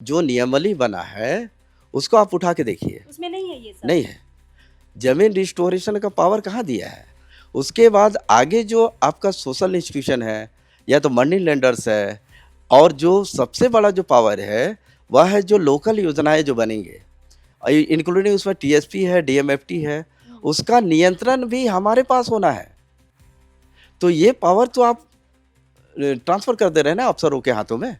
जो नियमावली बना है, उसको आप उठा के देखिए, उसमें नहीं है ये सब। नहीं है। ज़मीन रिस्टोरेशन का पावर कहाँ दिया है? उसके बाद आगे जो आपका सोशल इंस्टीट्यूशन है, या तो मनी लेंडर्स है, और जो सबसे बड़ा जो पावर है, वह है जो लोकल योजनाएँ जो बनेंगे, इंक्लूडिंग उसमें टीएसपी है, डीएमएफटी है, उसका नियंत्रण भी हमारे पास होना है। तो ये पावर तो आप ट्रांसफ़र कर दे रहे हैं ना अफ़सरों के हाथों में।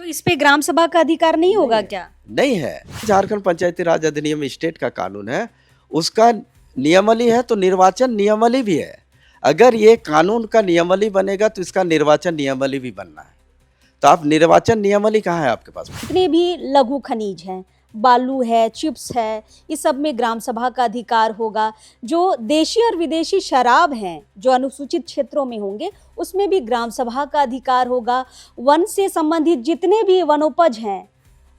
तो इस पे ग्राम सभा का अधिकार नहीं होगा नहीं है, क्या? नहीं है। झारखंड पंचायती राज अधिनियम स्टेट का कानून है, उसका नियमावली है तो निर्वाचन नियमावली भी है। अगर ये कानून का नियमावली बनेगा तो इसका निर्वाचन नियमावली भी बनना है। तो आप निर्वाचन नियमावली कहाँ है आपके पास? जितने भी लघु खनिज हैं, बालू है, चिप्स है, इस सब में ग्राम सभा का अधिकार होगा। जो देशी और विदेशी शराब हैं, जो अनुसूचित क्षेत्रों में होंगे, उसमें भी ग्राम सभा का अधिकार होगा। वन से संबंधित जितने भी वनोपज हैं,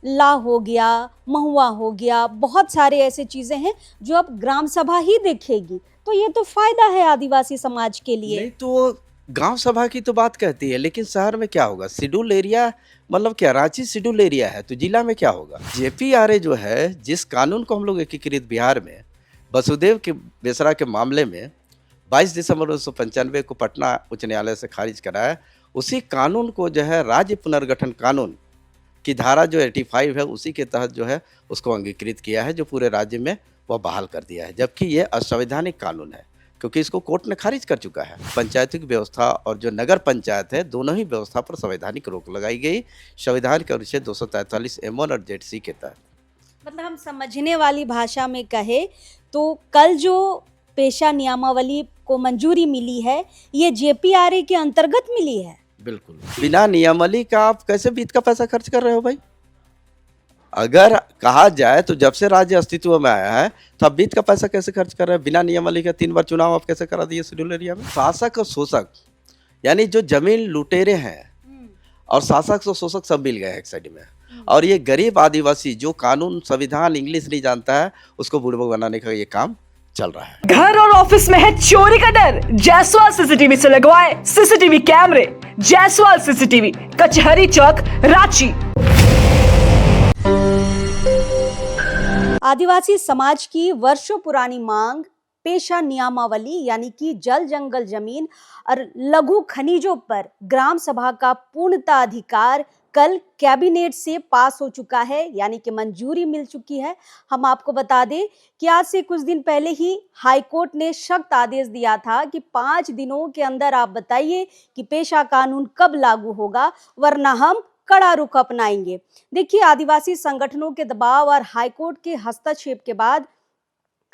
ला हो गया, महुआ हो गया, बहुत सारे ऐसे चीजें हैं जो अब ग्राम सभा ही देखेगी। तो ये तो फायदा है आदिवासी समाज के लिए। नहीं तो गांव सभा की तो बात कहती है, लेकिन शहर में क्या होगा? शेड्यूल एरिया मतलब क्या? रांची शेड्यूल एरिया है, तो जिला में क्या होगा? जेपीआरए जो है, जिस कानून को हम लोग एकीकृत बिहार में वसुदेव के बेसरा के मामले में 22 दिसंबर 1995 को पटना उच्च न्यायालय से खारिज कराया, उसी कानून को जो है राज्य पुनर्गठन कानून की धारा जो 85 है, उसी के तहत जो है उसको अंगीकृत किया है, जो पूरे राज्य में वह बहाल कर दिया है। जबकि ये असंवैधानिक कानून है, क्योंकि इसको कोर्ट ने खारिज कर चुका है। पंचायती व्यवस्था और जो नगर पंचायत है, दोनों ही व्यवस्था पर संवैधानिक रोक लगाई गई, संविधान के अनुच्छेद 243 M1 और ZC के तहत। मतलब हम समझने वाली भाषा में कहे तो कल जो पेशा नियमावली को मंजूरी मिली है, ये जेपीआरए के अंतर्गत मिली है। बिल्कुल, बिना नियमावली का आप कैसे वित्त का पैसा खर्च कर रहे हो भाई? अगर कहा जाए तो जब से राज्य अस्तित्व में आया है, तो आप वित्त का पैसा कैसे खर्च कर रहे हैं? बिना नियमावली के 3 बार चुनाव आप कैसे करा दिए शेड्यूल एरिया में? शासक और शोषक, यानी जो जमीन लुटेरे हैं और शासक और शोषक सब मिल गए हैं एक साइड में। और ये गरीब आदिवासी जो कानून, संविधान, इंग्लिश नहीं जानता है, उसको बुड़बक बनाने का ये काम चल रहा है। घर और ऑफिस में है चोरी का डर? जायसवाल सीसीटीवी से लगवाए सीसीटीवी कैमरे। जायसवाल सीसीटीवी, कचहरी चौक, रांची। आदिवासी समाज की वर्षों पुरानी मांग पेशा नियमावली यानी कि जल जंगल जमीन और लघु खनिजों पर ग्राम सभा का पूर्णता अधिकार कल कैबिनेट से पास हो चुका है, यानी कि मंजूरी मिल चुकी है। हम आपको बता दें कि आज से कुछ दिन पहले ही हाईकोर्ट ने सख्त आदेश दिया था कि 5 दिनों के अंदर आप बताइए कि पेशा कानून कब लागू होगा, वरना हम कड़ा रुख अपनाएंगे। देखिए, आदिवासी संगठनों के दबाव और हाईकोर्ट के हस्तक्षेप के बाद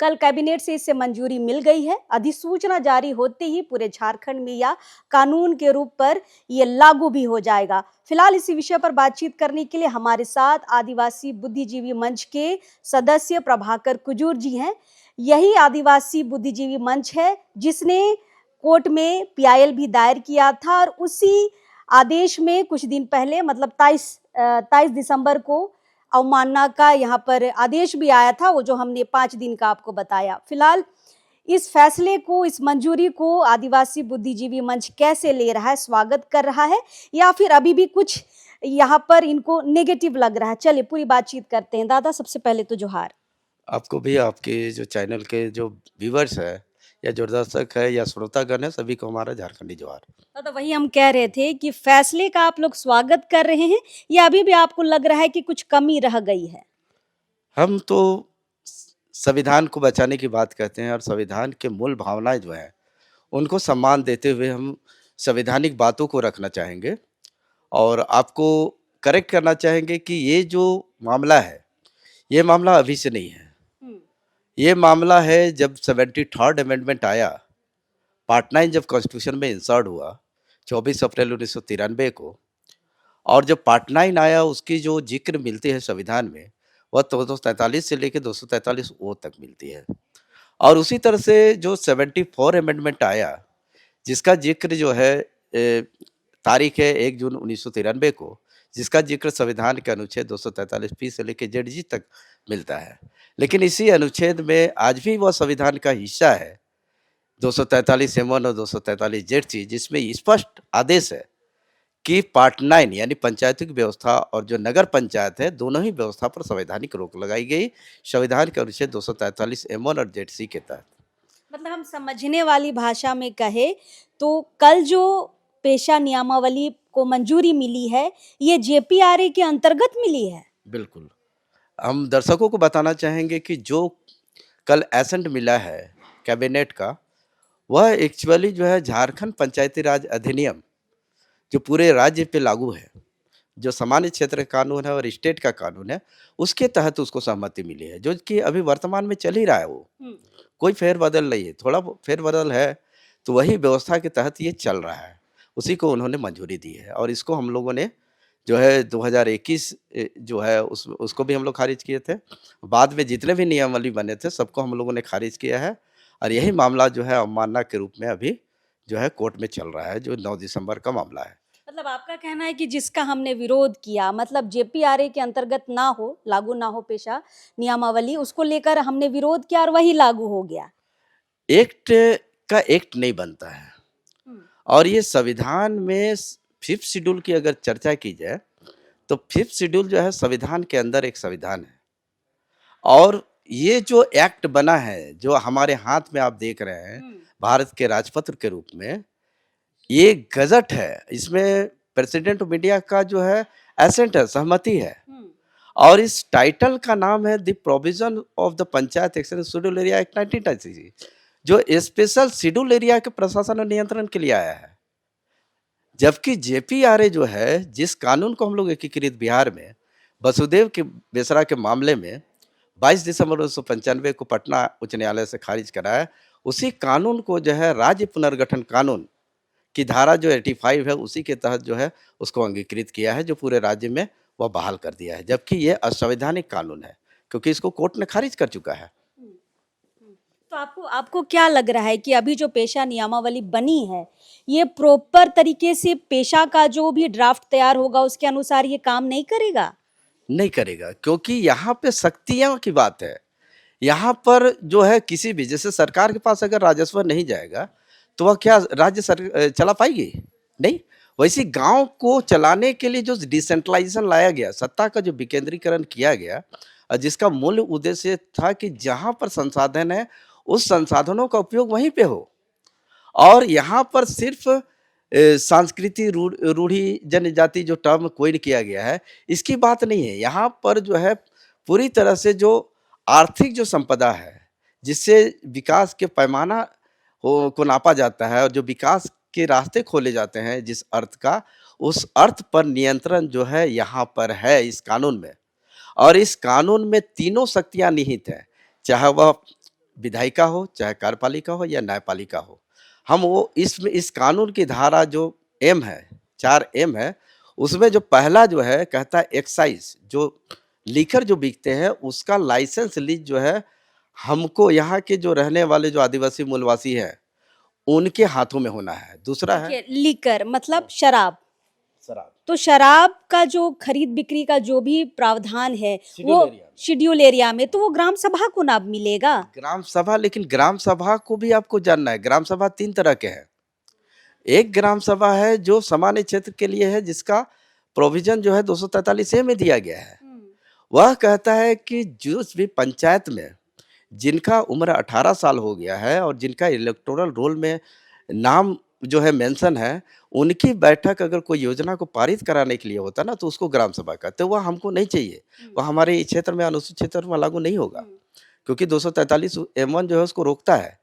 कल कैबिनेट से इसे मंजूरी मिल गई है। अधिसूचना जारी होते ही पूरे झारखंड में या कानून के रूप पर यह लागू भी हो जाएगा। फिलहाल इसी विषय पर बातचीत करने के लिए हमारे साथ आदिवासी बुद्धिजीवी मंच के सदस्य प्रभाकर कुजूर जी हैं। यही आदिवासी बुद्धिजीवी मंच है जिसने कोर्ट में पीआईएल भी दायर किया था और उसी आदेश में कुछ दिन पहले मतलब 23 दिसंबर को अवमानना का यहाँ पर आदेश भी आया था, वो जो हमने 5 दिन का आपको बताया। फिलहाल इस फैसले को, इस मंजूरी को आदिवासी बुद्धिजीवी मंच कैसे ले रहा है, स्वागत कर रहा है, या फिर अभी भी कुछ यहाँ पर इनको नेगेटिव लग रहा है? चलिए पूरी बातचीत करते हैं। दादा, सबसे पहले तो जोहार। आपको भी, आपके जो चैनल के जो व्यूवर्स है या जो दर्शक है या श्रोतागण है, सभी को हमारा झारखंडी जोहार। तो वही हम कह रहे थे कि फैसले का आप लोग स्वागत कर रहे हैं या अभी भी आपको लग रहा है कि कुछ कमी रह गई है? हम तो संविधान को बचाने की बात कहते हैं, और संविधान के मूल भावनाएं जो हैं उनको सम्मान देते हुए हम संवैधानिक बातों को रखना चाहेंगे। और आपको करेक्ट करना चाहेंगे कि ये जो मामला है, ये मामला अभी से नहीं है। ये मामला है जब 73rd अमेंडमेंट आया, पार्ट 9 जब कॉन्स्टिट्यूशन में इंसर्ट हुआ 24 अप्रैल 1993 को, और जब पार्ट 9 आया उसकी जो जिक्र मिलती है संविधान में, वह 243 से लेकर 243 ओ तक मिलती है। और उसी तरह से जो 74 अमेंडमेंट आया, जिसका जिक्र जो है तारीख है 1 जून 1993 को, जिसका जिक्र संविधान के अनुच्छेद 243 से लेकर ZG तक मिलता है। लेकिन इसी अनुच्छेद में आज भी वह संविधान का हिस्सा है 243 M1 और 243 ZC, जिसमें स्पष्ट आदेश है कि पार्ट 9 यानी पंचायती की व्यवस्था और जो नगर पंचायत है, दोनों ही व्यवस्था पर संवैधानिक रोक लगाई गई, संविधान के अनुच्छेद 243 M1 और ZC के तहत। मतलब हम समझने वाली भाषा में कहे तो कल जो पेशा नियमावली को मंजूरी मिली है, ये JPRA के अंतर्गत मिली है। बिल्कुल। हम दर्शकों को बताना चाहेंगे कि जो कल एसेंट मिला है कैबिनेट का, वह एक्चुअली जो है झारखंड पंचायती राज अधिनियम, जो पूरे राज्य पे लागू है, जो सामान्य क्षेत्र का कानून है और स्टेट का कानून है, उसके तहत उसको सहमति मिली है, जो कि अभी वर्तमान में चल ही रहा है वो। कोई फेरबदल नहीं है, थोड़ा फेरबदल है, तो वही व्यवस्था के तहत ये चल रहा है, उसी को उन्होंने मंजूरी दी है और इसको हम लोगों ने जो है 2021 जो है उसको भी हम लोग खारिज किए थे। बाद में जितने भी नियमावली बने थे सबको हम लोगों ने खारिज किया है और यही मामला जो है अवमानना के रूप में अभी जो है कोर्ट में चल रहा है, जो 9 दिसंबर का मामला है। मतलब आपका कहना है कि जिसका हमने विरोध किया, मतलब JPRA के अंतर्गत ना हो, लागू ना हो पेशा नियमावली, उसको लेकर हमने विरोध किया और वही लागू हो गया। एक्ट का एक्ट नहीं बनता है और ये संविधान में 5th शेड्यूल की अगर चर्चा की जाए तो 5th शेड्यूल जो है संविधान के अंदर एक संविधान है और ये जो एक्ट बना है, जो हमारे हाथ में आप देख रहे हैं भारत के राजपत्र के रूप में, ये गजट है। इसमें प्रेसिडेंट ऑफ इंडिया का जो है एसेंट है, सहमति है और इस टाइटल का नाम है the provision of the panchayat action schedule area act 1983, जो स्पेशल शेड्यूल एरिया के प्रशासन और नियंत्रण के लिए आया है। जबकि JPRA जो है, जिस कानून को हम लोग एकीकृत बिहार में वसुदेव के बेसरा के मामले में 22 दिसंबर 1995 को पटना उच्च न्यायालय से खारिज कराया, उसी कानून को जो है राज्य पुनर्गठन कानून की धारा जो 85 है, उसी के तहत जो है उसको अंगीकृत किया है, जो पूरे राज्य में वह बहाल कर दिया है। जबकि ये असंवैधानिक कानून है, क्योंकि इसको कोर्ट ने खारिज कर चुका है। तो आपको क्या लग रहा है कि अभी जो पेशा नियमावली बनी है, ये प्रॉपर तरीके से पेशा का जो भी ड्राफ्ट तैयार होगा उसके अनुसार ये काम नहीं करेगा? नहीं करेगा, क्योंकि यहाँ पे शक्तियाँ की बात है। यहाँ पर जो है किसी भी, जैसे सरकार के पास अगर राजस्व नहीं जाएगा तो वह क्या राज्य चला पाएगी? नहीं। वैसे गांव को चलाने के लिए जो डिसेंट्रलाइजेशन लाया गया, सत्ता का जो विकेंद्रीकरण किया गया, जिसका मूल उद्देश्य था कि जहाँ पर संसाधन है उस संसाधनों का उपयोग वहीं पे हो और यहाँ पर सिर्फ सांस्कृतिक रूढ़ी जनजाति जो टर्म कोइन किया गया है, इसकी बात नहीं है। यहाँ पर जो है पूरी तरह से जो आर्थिक जो संपदा है, जिससे विकास के पैमाना को नापा जाता है और जो विकास के रास्ते खोले जाते हैं जिस अर्थ का, उस अर्थ पर नियंत्रण जो है यहाँ पर है इस कानून में। और इस कानून में तीनों शक्तियाँ निहित हैं, चाहे वह विधायिका हो, चाहे कार्यपालिका हो या न्यायपालिका हो। हम वो इस कानून की धारा जो M है, 4M है, उसमें जो पहला जो है कहता है एक्साइज, जो लीकर जो बिकते हैं उसका लाइसेंस लीज जो है हमको यहाँ के जो रहने वाले जो आदिवासी मूलवासी हैं उनके हाथों में होना है। दूसरा है लीकर, मतलब शराब। शराब। तो शराब का जो खरीद बिक्री का जो भी प्रावधान है वो शेड्यूल एरिया में, तो वो ग्राम सभा को ना मिलेगा। ग्राम सभा, लेकिन ग्राम सभा को भी आपको जानना है, ग्राम सभा 3 तरह के हैं। एक ग्राम सभा है जो सामान्य क्षेत्र के लिए है, जिसका प्रोविजन जो है 243A में दिया गया है। वह कहता है कि जिस भी पंचायत में जिनका उम्र 18 साल हो गया है और जिनका इलेक्टोरल रोल में नाम जो है मेंशन है, उनकी बैठक अगर कोई योजना को पारित कराने के लिए होता ना, तो उसको ग्राम सभा कहते हैं। वह हमको नहीं चाहिए, वह हमारे इस क्षेत्र में अनुसूचित क्षेत्र में लागू नहीं होगा, क्योंकि 243M1 जो है उसको रोकता है।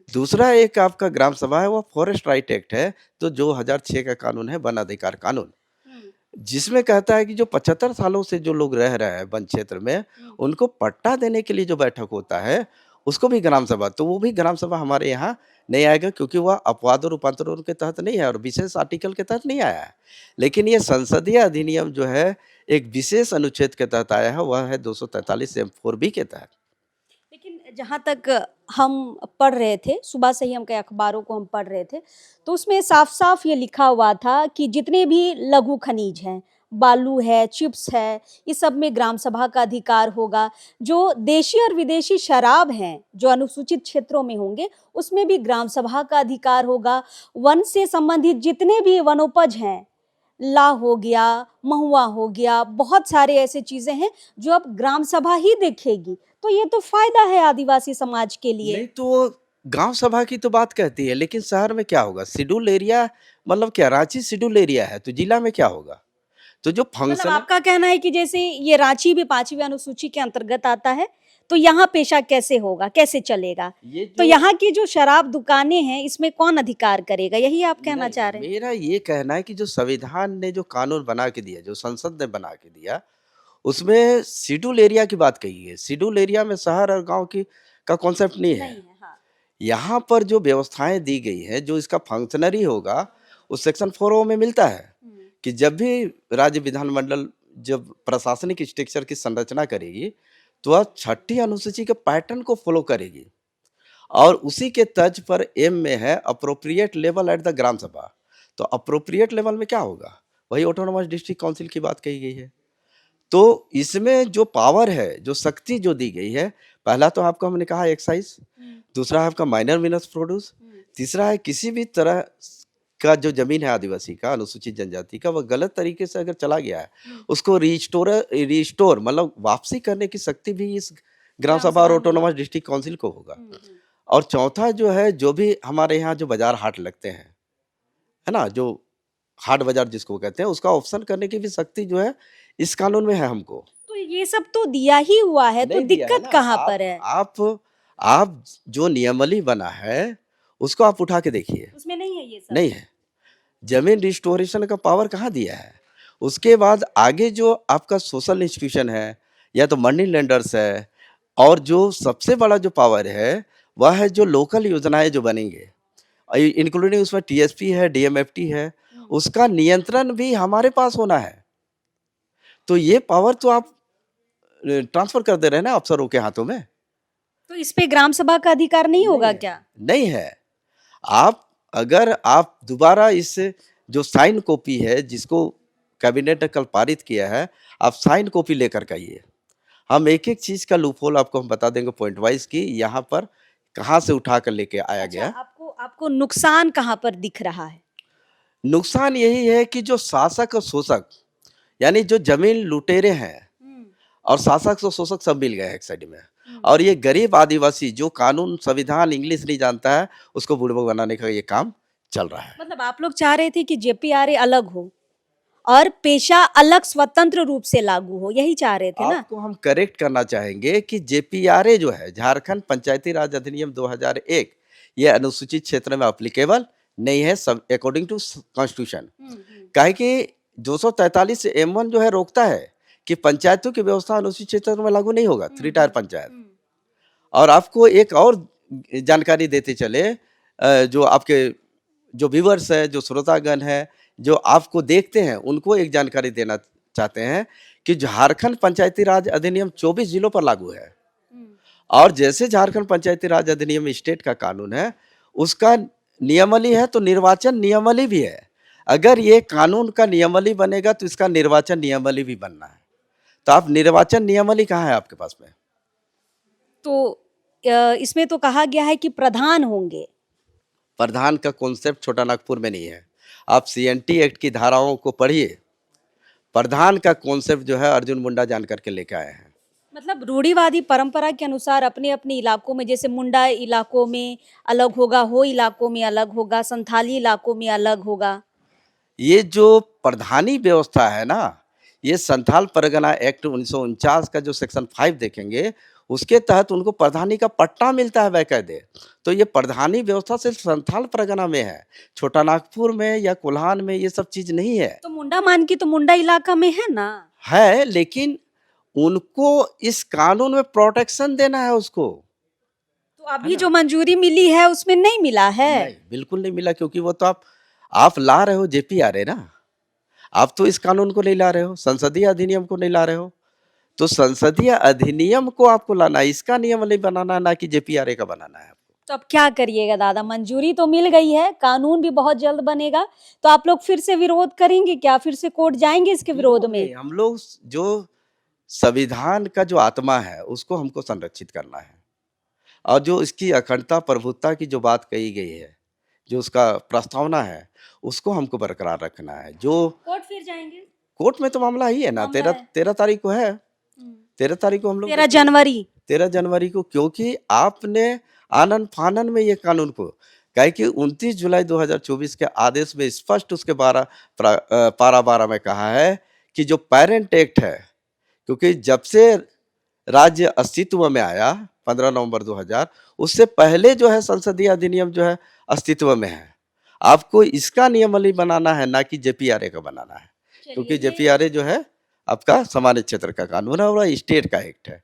दूसरा एक आपका ग्राम सभा है, वह फॉरेस्ट राइट एक्ट है, तो 2006 का कानून है, वन अधिकार कानून, जिसमें कहता है कि जो 75 सालों से जो लोग रह रहे हैं वन क्षेत्र में, उनको पट्टा देने के लिए जो बैठक होता है उसको भी ग्राम सभा, तो वो भी ग्राम सभा हमारे यहाँ नहीं आएगा, क्योंकि वह अपवाद और रूपांतरण के तहत नहीं है और विशेष आर्टिकल के तहत नहीं आया है। लेकिन ये संसदीय अधिनियम जो है एक विशेष अनुच्छेद के तहत आया है, वह है 243M4B के तहत। लेकिन जहाँ तक हम पढ़ रहे थे, सुबह से ही हम कई अखबारों को हम पढ़ रहे थे, तो उसमें साफ साफ ये लिखा हुआ था कि जितने भी लघु खनिज हैं, बालू है, चिप्स है, इस सब में ग्राम सभा का अधिकार होगा। जो देशी और विदेशी शराब हैं जो अनुसूचित क्षेत्रों में होंगे, उसमें भी ग्राम सभा का अधिकार होगा। वन से संबंधित जितने भी वनोपज हैं, ला हो गया, महुआ हो गया, बहुत सारे ऐसे चीजें हैं जो अब ग्राम सभा ही देखेगी। तो ये तो फायदा है आदिवासी समाज के लिए। नहीं तो गांव सभा की तो बात कहती है, लेकिन शहर में क्या होगा? शेड्यूल एरिया मतलब क्या? रांची शेड्यूल एरिया है, तो जिला में क्या होगा? तो जो मतलब फंक्शन आपका कहना है कि जैसे ये रांची भी 5वीं अनुसूची के अंतर्गत आता है, तो यहाँ पेशा कैसे होगा, कैसे चलेगा? ये तो जो यहाँ की जो शराब दुकानें हैं, इसमें कौन अधिकार करेगा? यही आप कहना नहीं, चाह रहे हैं? मेरा ये कहना है कि जो संविधान ने जो कानून बना के दिया, जो संसद ने बना के दिया, उसमें शेड्यूल एरिया की बात कही है। शेड्यूल एरिया में शहर और गांव की का कॉन्सेप्ट नहीं नहीं है। है, हाँ। यहाँ पर जो व्यवस्थाएं दी गई हैं, जो इसका फंक्शनरी होगा, उस सेक्शन 4O में मिलता है कि जब भी राज्य विधानमंडल जब प्रशासनिक स्ट्रक्चर की संरचना करेगी, तो वह 6ठी अनुसूची के पैटर्न को फॉलो करेगी और उसी के तर्ज पर एम में है appropriate level at the gram सभा। तो अप्रोप्रिएट लेवल में क्या होगा? वही ऑटोनोमस डिस्ट्रिक्ट काउंसिल की बात कही गई है। तो इसमें जो पावर है, जो शक्ति जो दी गई है, पहला तो आपको हमने कहा एक्साइज, दूसरा है आपका माइनर मिनरल्स प्रोड्यूस, तीसरा है किसी भी तरह का जो जमीन है आदिवासी का, अनुसूचित जनजाति का, वह गलत तरीके से अगर चला गया है, उसको रिस्टोर मतलब वापसी करने की शक्ति भी इस ग्राम सभा और ऑटोनोमस डिस्ट्रिक्ट काउंसिल को होगा। और चौथा जो है, जो भी हमारे यहाँ जो बाजार हाट लगते हैं, है ना, जो हाट बाजार जिसको कहते हैं, उसका ऑप्शन करने की भी शक्ति जो है इस कानून में है हमको। तो ये सब तो दिया ही हुआ है, तो नहीं दिया है दिक्कत ना, कहाँ पर है? आप जो नियमावली बना है उसको आप उठा के देखिए, उसमें नहीं है ये सब। नहीं है। जमीन रिस्टोरेशन का पावर कहाँ दिया है? उसके बाद आगे जो आपका सोशल इंस्टीट्यूशन है या तो मनी लेंडर्स है, और जो सबसे बड़ा जो पावर है वह है जो लोकल योजनाएं जो बनेंगे, इंक्लूडिंग उसमें टीएसपी है, डीएमएफटी है, उसका नियंत्रण भी हमारे पास होना है। तो ये पावर तो आप ट्रांसफर कर दे रहे हैं ना अफसरों के हाथों में। तो इस पे ग्राम सभा का अधिकार नहीं होगा नहीं है, क्या? नहीं है। अगर आप दोबारा इस जो साइन कॉपी है जिसको कैबिनेट ने कल पारित किया है, आप साइन कॉपी लेकर के आइए। हम एक एक चीज का लूपहोल आपको हम बता देंगे पॉइंट वाइज कि यहाँ पर कहाँ से उठा कर लेके आया अच्छा, गया। आपको नुकसान कहाँ पर दिख रहा है? नुकसान यही है कि जो शासक और शोषक, यानी जो जमीन लुटेरे हैं और शासक और शोषक सब मिल गए हैं एक साइड में, और ये गरीब आदिवासी जो कानून संविधान इंग्लिश नहीं जानता है, उसको बुड़बक बनाने का ये काम चल रहा है। मतलब आप लोग चाह रहे थे कि जेपीआरए अलग हो और पेशा अलग स्वतंत्र रूप से लागू हो, यही चाह रहे थे ना? आपको हम करेक्ट करना चाहेंगे कि जेपीआरए जो है, झारखंड पंचायती राज अधिनियम 2001, ये अनुसूचित क्षेत्र में अप्लीकेबल नहीं है सब अकॉर्डिंग टू कॉन्स्टिट्यूशन। काहे कि 243 M1 जो है रोकता है कि पंचायतों की व्यवस्था अनुसूचित क्षेत्र में लागू नहीं होगा, 3 टायर पंचायत। और आपको एक और जानकारी देते चले, जो आपके जो व्यूअर्स है, जो श्रोतागण है, जो आपको देखते हैं, उनको एक जानकारी देना चाहते हैं कि झारखंड पंचायती राज अधिनियम 24 जिलों पर लागू है। और जैसे झारखंड पंचायती राज अधिनियम स्टेट का कानून है, उसका नियमावली है तो निर्वाचन नियमावली भी है। अगर ये कानून का नियमावली बनेगा तो इसका निर्वाचन नियमावली भी बनना है। तो आप निर्वाचन नियमावली कहाँ है आपके पास में? तो इसमें तो कहा गया है कि प्रधान होंगे। प्रधान का कॉन्सेप्ट छोटा नागपुर में नहीं है। आप सीएनटी एक्ट की धाराओं को पढ़िए। प्रधान का कॉन्सेप्ट जो है अर्जुन मुंडा जान करके लेके आए हैं। मतलब रूढ़िवादी परंपरा के अनुसार अपने अपने इलाकों में, जैसे मुंडा इलाकों में अलग होगा, हो इलाकों में अलग होगा, संथाली इलाकों में अलग होगा। ये जो प्रधानी व्यवस्था है ना, ये संथाल परगना एक्ट 1949 का जो सेक्शन 5 देखेंगे, उसके तहत उनको प्रधानी का पट्टा मिलता है बाकायदे। तो ये प्रधानी व्यवस्था सिर्फ संथाल परगना में है, छोटा नागपुर में या कोल्हान में ये सब चीज नहीं है। तो मुंडा मान की तो मुंडा इलाका में है ना? है, लेकिन उनको इस कानून में प्रोटेक्शन देना है उसको। तो अभी जो मंजूरी मिली है उसमें नहीं मिला है? नहीं, बिल्कुल नहीं मिला, क्योंकि वो तो आप ला रहे हो जेपीआरए ना, आप तो इस कानून को नहीं ला रहे हो, संसदीय अधिनियम को नहीं ला रहे हो। तो संसदीय अधिनियम को आपको लाना है, इसका नियम नहीं बनाना, ना कि जेपीआरए का बनाना है आपको। तो अब क्या करिएगा दादा? मंजूरी तो मिल गई है, कानून भी बहुत जल्द बनेगा, तो आप लोग फिर से विरोध करेंगे क्या? फिर से कोर्ट जाएंगे इसके विरोध में? हम लोग जो संविधान का जो आत्मा है उसको हमको संरक्षित करना है, और जो इसकी अखंडता प्रभुत्ता की जो बात कही गई है, जो उसका प्रस्तावना है उसको हमको बरकरार रखना है। जो कोर्ट फिर जाएंगे? कोर्ट में तो मामला ही है ना, मामला 13 तारीख को है, 13 तारीख को हम लोग 13 जनवरी 13 जनवरी को, क्योंकि आपने आनन फानन में ये कानून को कहे कि 29 जुलाई 2024 के आदेश में स्पष्ट उसके पारा 12 में कहा है कि जो पेरेंट एक्ट है, क्योंकि जब से राज्य अस्तित्व में आया 15 नवंबर 2000, उससे पहले जो है संसदीय अधिनियम जो है अस्तित्व में है। आपको इसका नियमावली बनाना है, ना कि जेपीआरए का बनाना है, क्योंकि जेपीआरए जो है आपका सामान्य क्षेत्र का कानून है और स्टेट का एक्ट है।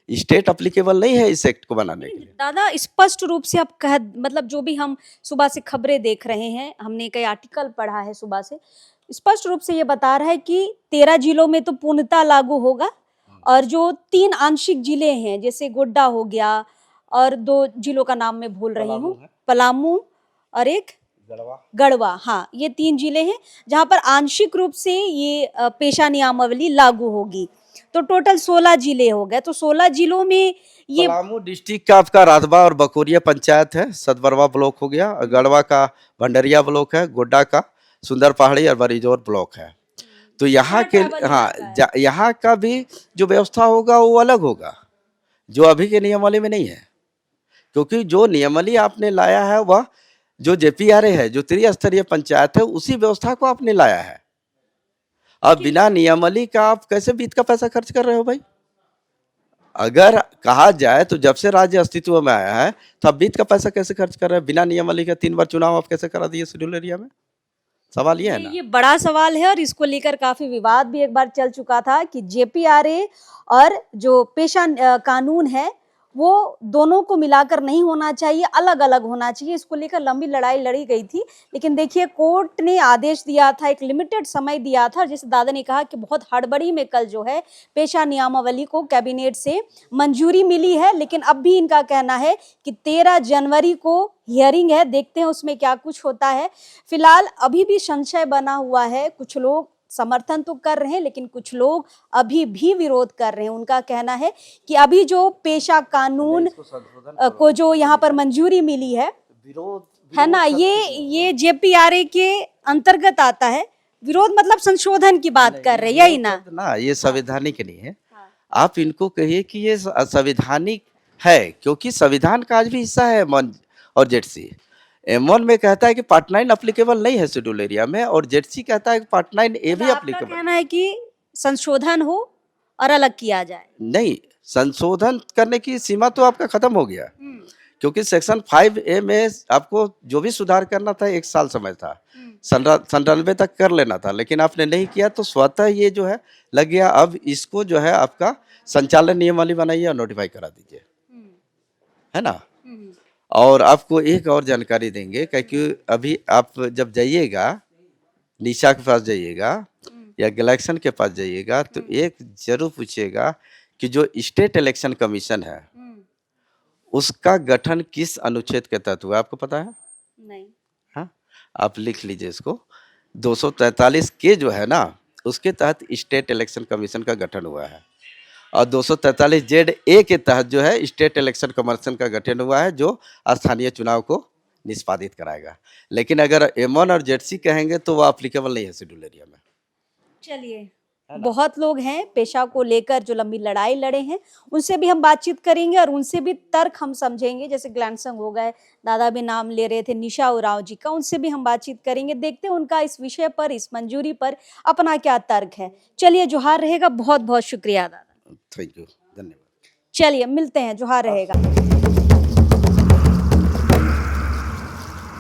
स्टेट अप्लीकेबल नहीं है इस एक्ट को बनाने के लिए। दादा स्पष्ट रूप से आप कह मतलब जो भी हम सुबह से खबरें देख रहे हैं, हमने कई आर्टिकल पढ़ा है सुबह से, स्पष्ट रूप से ये बता रहा है कि 13 जिलों में तो पूर्णतः लागू होगा और जो 3 आंशिक जिले हैं जैसे गोड्डा हो गया और 2 जिलों का नाम मैं भूल रही हूँ, पलामू और एक गढ़वा, हाँ ये 3 जिले हैं जहाँ पर आंशिक रूप से ये पेशा नियमावली लागू होगी। तो टोटल 16 जिले हो गए। तो 16 जिलों में ये पलामू डिस्ट्रिक्ट का आपका राधबा और बकोरिया पंचायत है, सतबरवा ब्लॉक हो गया, और गढ़वा का भंडरिया ब्लॉक है, गोड्डा का सुंदर पहाड़ी और बरिजोर ब्लॉक है। तो यहाँ के यहाँ का भी जो व्यवस्था होगा वो अलग होगा, जो अभी के नियमावली में नहीं है, क्योंकि जो नियमावली आपने लाया है वह जो जेपीआरए है, जो त्रिस्तरीय पंचायत है, उसी व्यवस्था को आपने लाया है। अब बिना नियमावली का आप कैसे वित्त का पैसा खर्च कर रहे हो भाई? अगर कहा जाए तो जब से राज्य अस्तित्व में आया है तो आप वित्त का पैसा कैसे खर्च कर रहे हैं? बिना नियमावली का 3 बार चुनाव आप कैसे करा दिए शेड्यूल एरिया में? सवाल ये है ना। ये बड़ा सवाल है और इसको लेकर काफी विवाद भी एक बार चल चुका था कि जेपीआरए और जो पेशा कानून है वो दोनों को मिलाकर नहीं होना चाहिए, अलग अलग होना चाहिए। इसको लेकर लंबी लड़ाई लड़ी गई थी, लेकिन देखिए कोर्ट ने आदेश दिया था, एक लिमिटेड समय दिया था। जैसे दादा ने कहा कि बहुत हड़बड़ी में कल जो है पेशा नियमावली को कैबिनेट से मंजूरी मिली है, लेकिन अब भी इनका कहना है कि 13 जनवरी को हियरिंग है, देखते हैं उसमें क्या कुछ होता है। फिलहाल अभी भी संशय बना हुआ है, कुछ लोग समर्थन तो कर रहे हैं लेकिन कुछ लोग अभी भी विरोध कर रहे हैं। उनका कहना है कि अभी जो पेशा कानून को जो यहाँ पर मंजूरी मिली है है ना, ये जेपीआरए के अंतर्गत आता है। विरोध मतलब संशोधन की बात कर रहे हैं, यही ना? ये संवैधानिक नहीं है। आप इनको कहिए कि ये असंवैधानिक है, क्योंकि संविधान का आज भी हिस्सा है M1 और Z M1 में कहता है कि पार्ट 9 अप्लीकेबल नहीं है शेड्यूल एरिया में, और Z कहता है कि पार्ट 9A भी अप्लीकेबल। कहना है कि संशोधन हो और अलग किया जाए। नहीं, संशोधन करने की सीमा तो आपका खत्म हो गया, क्योंकि सेक्शन 5A में आपको जो भी सुधार करना था 1 साल समय था, 97 तक कर लेना था, लेकिन आपने नहीं किया तो स्वतः ये जो है लग गया। अब इसको जो है आपका संचालन नियमावली बनाइए और नोटिफाई करा दीजिए, है ना। और आपको एक और जानकारी देंगे, क्योंकि अभी आप जब जाइएगा निशा के पास जाइएगा या गैलेक्शन के पास जाइएगा तो एक जरूर पूछिएगा कि जो स्टेट इलेक्शन कमीशन है उसका गठन किस अनुच्छेद के तहत हुआ, आपको पता है? नहीं। हाँ, आप लिख लीजिए इसको। 243 के जो है ना उसके तहत स्टेट इलेक्शन कमीशन का गठन हुआ है, और 243 ZA के तहत जो है स्टेट इलेक्शन कमीशन का गठन हुआ है, जो स्थानीय चुनाव को निष्पादित कराएगा। लेकिन अगर M1 और Z कहेंगे तो वो एप्लीकेबल नहीं है शेड्यूल एरिया में। चलिए, बहुत लोग हैं पेशा को लेकर जो लंबी लड़ाई लड़े हैं, उनसे भी हम बातचीत करेंगे और उनसे भी तर्क हम समझेंगे। जैसे ग्लैंडसंग हो गए, दादा भी नाम ले रहे थे निशा उरांव जी का, उनसे भी हम बातचीत करेंगे, देखते हैं उनका इस विषय पर, इस मंजूरी पर अपना क्या तर्क है। चलिए, जोहार रहेगा। बहुत बहुत शुक्रिया दादा। थैंक यू, धन्यवाद। चलिए मिलते हैं, जोहार रहेगा।